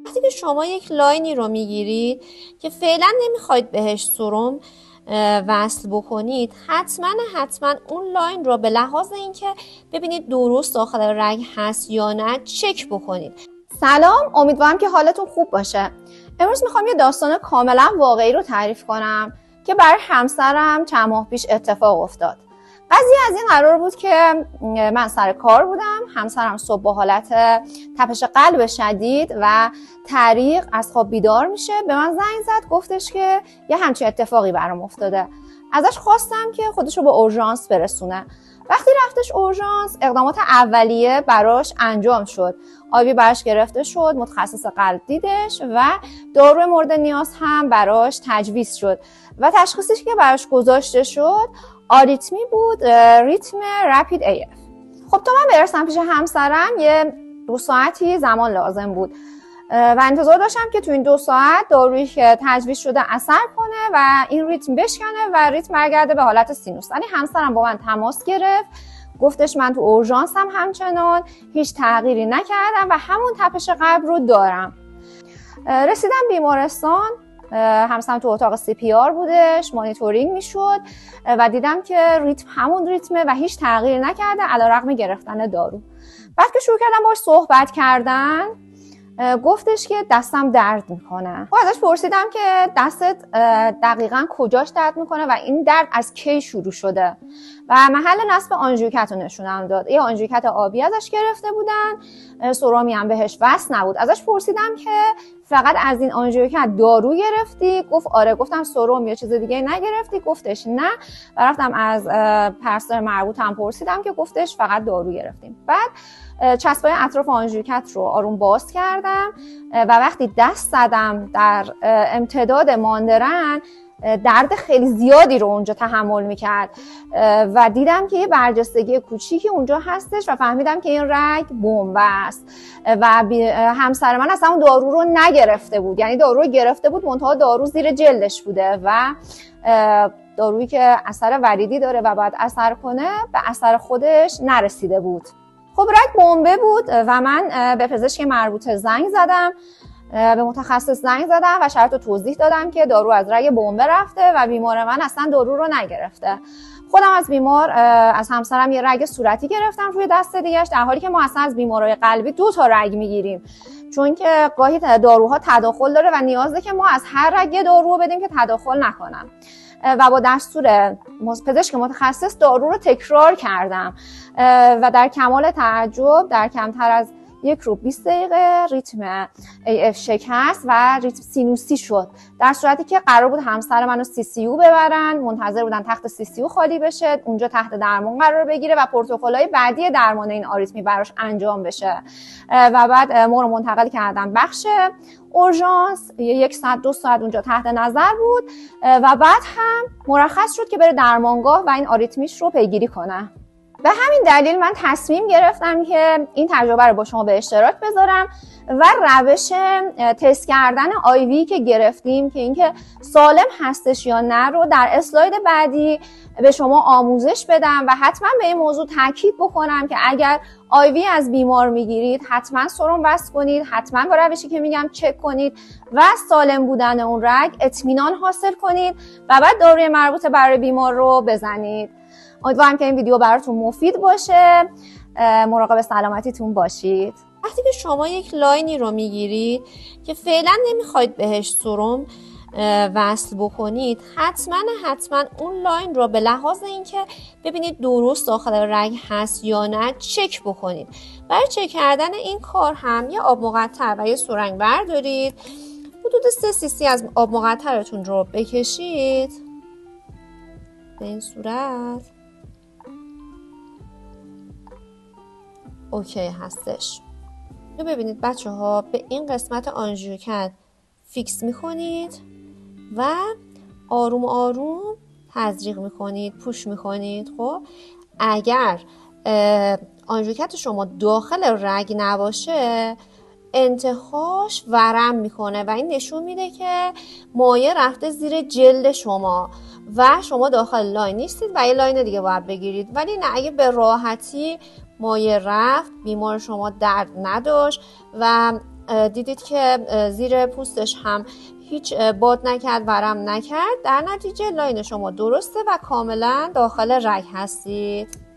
وقتی که شما یک لاینی رو میگیرید که فعلا نمیخواید بهش سرم وصل بکنید، حتما اون لاین رو به لحاظ اینکه ببینید درست داخل رگ هست یا نه چک بکنید. سلام، امیدوارم که حالتون خوب باشه. امروز میخوام یه داستان کاملا واقعی رو تعریف کنم که برای همسرم چند ماه پیش اتفاق افتاد. قضیه از این قرار بود که من سر کار بودم، همسرم صبح با حالت تپش قلب شدید و تعریق از خواب بیدار میشه. به من زنگ زد، گفتش که یه همچین اتفاقی برام افتاده. ازش خواستم که خودشو به اورژانس برسونه. وقتی رفتش اورژانس، اقدامات اولیه براش انجام شد. آبی براش گرفته شد، متخصص قلب دیدش و داروی مورد نیاز هم براش تجویز شد و تشخیصی که براش گذاشته شد آریتمی بود، ریتم رپید AF. خب تا من برسم پیش همسرم یه 2 ساعتی زمان لازم بود و انتظار داشتم که تو این 2 ساعت دارویی که تجویز شده اثر کنه و این ریتم بشکنه و ریتم برگرده به حالت سینوس. ولی همسرم با من تماس گرفت، گفتش من تو اورژانس هم همچنان هیچ تغییری نکردم و همون تپش قلب رو دارم. رسیدم بیمارستان، همسرم تو اتاق CPR بودش، مانیتورینگ میشد و دیدم که ریتم همون ریتمه و هیچ تغییری نکرده علیرغم گرفتن دارو. بعد که شروع کردم باهاش صحبت کردن، گفتش که دستم درد میکنه. ازش پرسیدم که دستت دقیقاً کجاش درد میکنه و این درد از کی شروع شده و محل نصب آنژیوکت رو نشونم داد. یه آنژیوکت آبی ازش گرفته بودن، سرامی هم بهش وصل نبود. ازش پرسیدم که فقط از این آنژیوکت دارو گرفتی؟ گفت آره. گفتم سرم یا چیز دیگه نگرفتی؟ گفتش نه. و رفتم از پرستار مربوط هم پرسیدم که گفتش فقط دارو گرفتیم. بعد چسبای اطراف آنژیوکت رو آروم باز کردم و وقتی دست زدم در امتداد ماندرن، درد خیلی زیادی رو اونجا تحمل میکرد و دیدم که یه برجستگی کوچیکی اونجا هستش و فهمیدم که این رگ بمب است و همسر من اصلا اون دارو رو نگرفته بود. یعنی دارو رو گرفته بود منتها دارو زیر جلدش بوده و دارویی که اثر وریدی داره و باید اثر کنه به اثر خودش نرسیده بود. خب رگ بمبه بود و من به پزشک مربوطه زنگ زدم، به متخصص زنگ زدم و شرط رو توضیح دادم که دارو از رگ بمبه رفته و بیمار من اصلا دارو رو نگرفته. خودم از بیمار، از همسرم یه رگ صورتی گرفتم روی دست دیگه‌اش، در حالی که ما اصلا از بیمارای قلبی 2 تا رگ میگیریم، چون که گاهی داروها تداخل داره و نیازه که ما از هر رگ دارو بدیم که تداخل نکنن. و با دستور پزشک متخصص دارو رو تکرار کردم و در کمال تعجب در کمتر از 1 رو 20 دقیقه ریتم AF شکست و ریتم سینوسی شد، در صورتی که قرار بود همسر منو CCU ببرن، منتظر بودن تخت CCU خالی بشه، اونجا تحت درمان قرار بگیره و پروتکل‌های بعدی درمان این آریتمی براش انجام بشه و بعد ما رو منتقل کردن بخش اورژانس. 1 ساعت 2 ساعت اونجا تحت نظر بود و بعد هم مرخص شد که بره درمانگاه و این آریتمیش رو پیگیری کنه. به همین دلیل من تصمیم گرفتم که این تجربه رو با شما به اشتراک بذارم و روش تست کردن آیوی که گرفتیم که اینکه سالم هستش یا نه رو در اسلاید بعدی به شما آموزش بدم و حتما به این موضوع تاکید بکنم که اگر آیوی از بیمار میگیرید حتما سرم بس کنید، حتما با روشی که میگم چک کنید و سالم بودن اون رگ اطمینان حاصل کنید و بعد داروی مربوط برای بیمار رو بزنید. امیدوارم که این ویدیو براتون مفید باشه. مراقب سلامتیتون باشید. وقتی که شما یک لاینی رو میگیرید که فعلا نمیخواید بهش سرم وصل بکنید، حتما اون لاین رو به لحاظ اینکه ببینید درست داخل رگ هست یا نه چک بکنید. برای چک کردن این کار هم یه آب مقطر و یه سرنگ بردارید، حدود 3 cc از آب مقطرتون رو بکشید به این صورت. اوکی هستش. رو ببینید بچه ها، به این قسمت آنژیوکت فیکس میکنید و آروم آروم تزریق میکنید، پوش میکنید. خب اگر آنژیوکت شما داخل رگ نباشه انتهاش ورم میکنه و این نشون میده که مایع رفته زیر جلد شما و شما داخل لاین نیستید و یه لاین دیگه باید بگیرید. ولی نه، اگه به راحتی مایع رفت، بیمار شما درد نداشت و دیدید که زیر پوستش هم هیچ باد نکرد، ورم نکرد. در نتیجه لاین شما درسته و کاملا داخل رگ هستید.